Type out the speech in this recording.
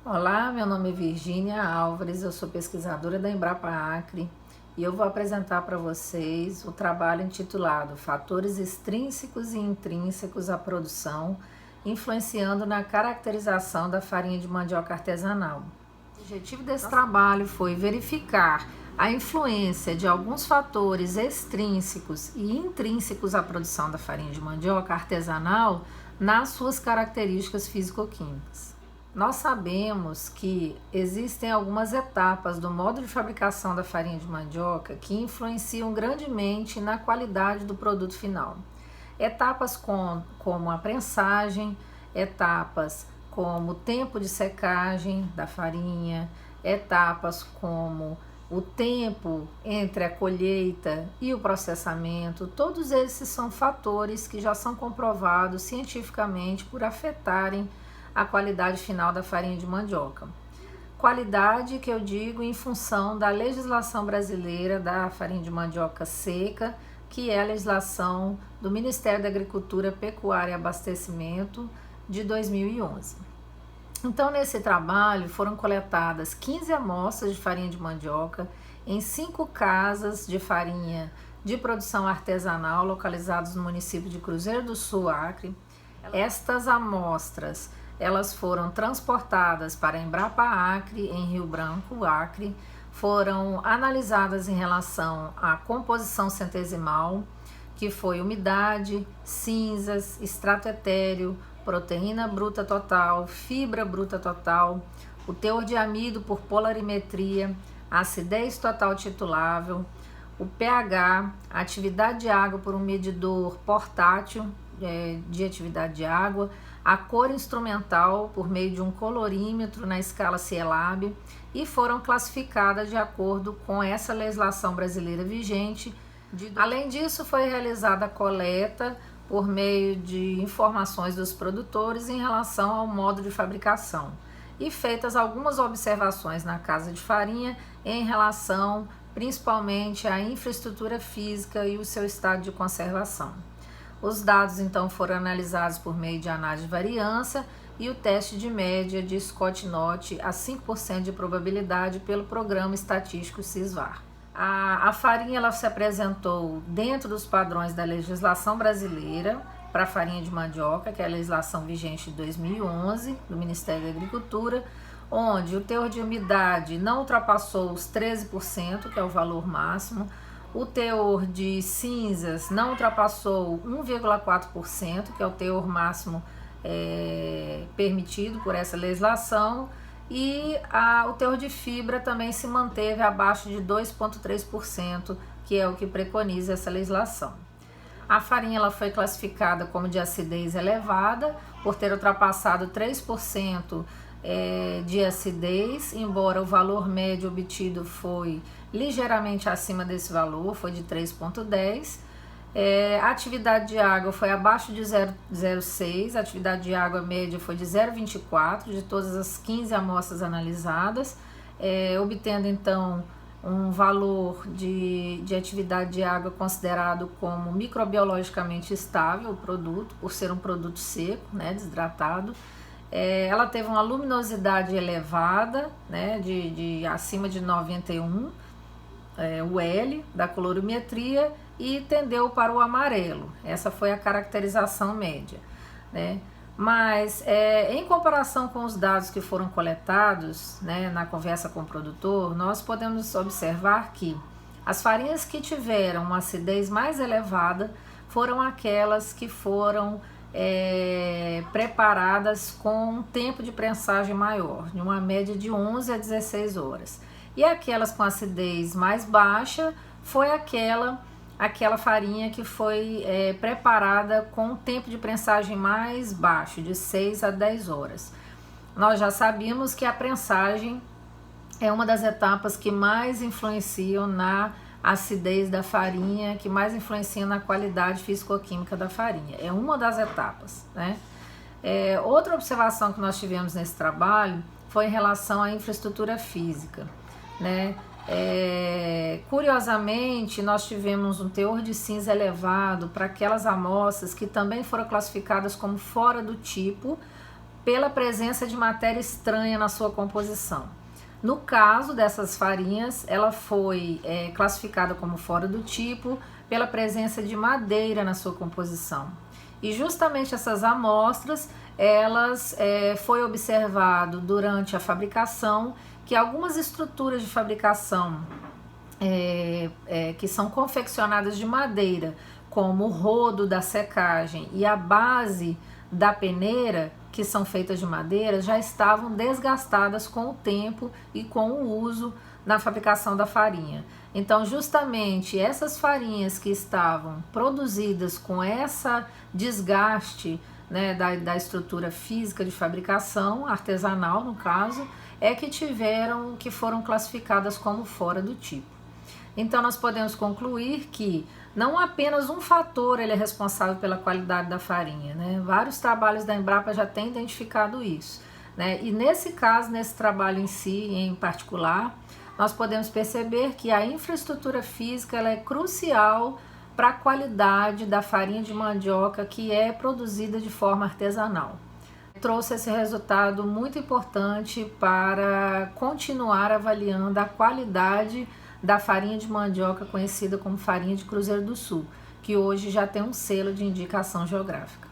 Olá, meu nome é Virgínia Álvares, eu sou pesquisadora da Embrapa Acre e eu vou apresentar para vocês o trabalho intitulado Fatores Extrínsecos e Intrínsecos à Produção, influenciando na caracterização da farinha de mandioca artesanal. O objetivo desse trabalho foi verificar a influência de alguns fatores extrínsecos e intrínsecos à produção da farinha de mandioca artesanal nas suas características físico-químicas. Nós sabemos que existem algumas etapas do modo de fabricação da farinha de mandioca que influenciam grandemente na qualidade do produto final. Etapas como a prensagem, etapas como o tempo de secagem da farinha, etapas como o tempo entre a colheita e o processamento, todos esses são fatores que já são comprovados cientificamente por afetarem a qualidade final da farinha de mandioca. Qualidade que eu digo em função da legislação brasileira da farinha de mandioca seca, que é a legislação do Ministério da Agricultura, Pecuária e Abastecimento de 2011. Então, nesse trabalho foram coletadas 15 amostras de farinha de mandioca em 5 casas de farinha de produção artesanal localizadas no município de Cruzeiro do Sul, Acre. Estas amostras elas foram transportadas para a Embrapa Acre, em Rio Branco, Acre, foram analisadas em relação à composição centesimal, que foi umidade, cinzas, extrato etéreo, proteína bruta total, fibra bruta total, o teor de amido por polarimetria, a acidez total titulável, o pH, a atividade de água por um medidor portátil de atividade de água, a cor instrumental por meio de um colorímetro na escala CIELAB e foram classificadas de acordo com essa legislação brasileira vigente. Além disso, foi realizada a coleta por meio de informações dos produtores em relação ao modo de fabricação e feitas algumas observações na casa de farinha em relação principalmente à infraestrutura física e o seu estado de conservação. Os dados então foram analisados por meio de análise de variância e o teste de média de Scott-Knott a 5% de probabilidade pelo programa estatístico CISVAR. A farinha ela se apresentou dentro dos padrões da legislação brasileira para a farinha de mandioca, que é a legislação vigente de 2011 do Ministério da Agricultura, onde o teor de umidade não ultrapassou os 13%, que é o valor máximo. O teor de cinzas não ultrapassou 1,4%, que é o teor máximo permitido por essa legislação, e o teor de fibra também se manteve abaixo de 2,3%, que é o que preconiza essa legislação. A farinha ela foi classificada como de acidez elevada, por ter ultrapassado 3% de acidez, embora o valor médio obtido foi ligeiramente acima desse valor, foi de 3,10. A atividade de água foi abaixo de 0,06, a atividade de água média foi de 0,24 de todas as 15 amostras analisadas, obtendo então um valor de atividade de água considerado como microbiologicamente estável o produto, por ser um produto seco, desidratado. Ela teve uma luminosidade elevada, de acima de 91, o L da colorimetria, e tendeu para o amarelo. Essa foi a caracterização média, Mas, em comparação com os dados que foram coletados, na conversa com o produtor, nós podemos observar que as farinhas que tiveram uma acidez mais elevada foram aquelas que foram preparadas com um tempo de prensagem maior, de uma média de 11 a 16 horas. E aquelas com acidez mais baixa foi aquela farinha que foi preparada com um tempo de prensagem mais baixo, de 6 a 10 horas. Nós já sabíamos que a prensagem é uma das etapas que mais influenciam na acidez da farinha, que mais influencia na qualidade físico-química da farinha. É uma das etapas, Outra observação que nós tivemos nesse trabalho foi em relação à infraestrutura física, Curiosamente, nós tivemos um teor de cinza elevado para aquelas amostras que também foram classificadas como fora do tipo, pela presença de matéria estranha na sua composição. No caso dessas farinhas, ela foi classificada como fora do tipo pela presença de madeira na sua composição. E justamente essas amostras, elas foi observado durante a fabricação que algumas estruturas de fabricação que são confeccionadas de madeira, como o rodo da secagem e a base da peneira, que são feitas de madeira, já estavam desgastadas com o tempo e com o uso na fabricação da farinha. Então, justamente essas farinhas que estavam produzidas com essa desgaste, né, da estrutura física de fabricação, artesanal no caso, que foram classificadas como fora do tipo. Então, nós podemos concluir que não apenas um fator ele é responsável pela qualidade da farinha, né? Vários trabalhos da Embrapa já têm identificado isso, né? E nesse caso, nesse trabalho em si, em particular, nós podemos perceber que a infraestrutura física ela é crucial para a qualidade da farinha de mandioca que é produzida de forma artesanal. Trouxe esse resultado muito importante para continuar avaliando a qualidade da farinha de mandioca conhecida como farinha de Cruzeiro do Sul, que hoje já tem um selo de indicação geográfica.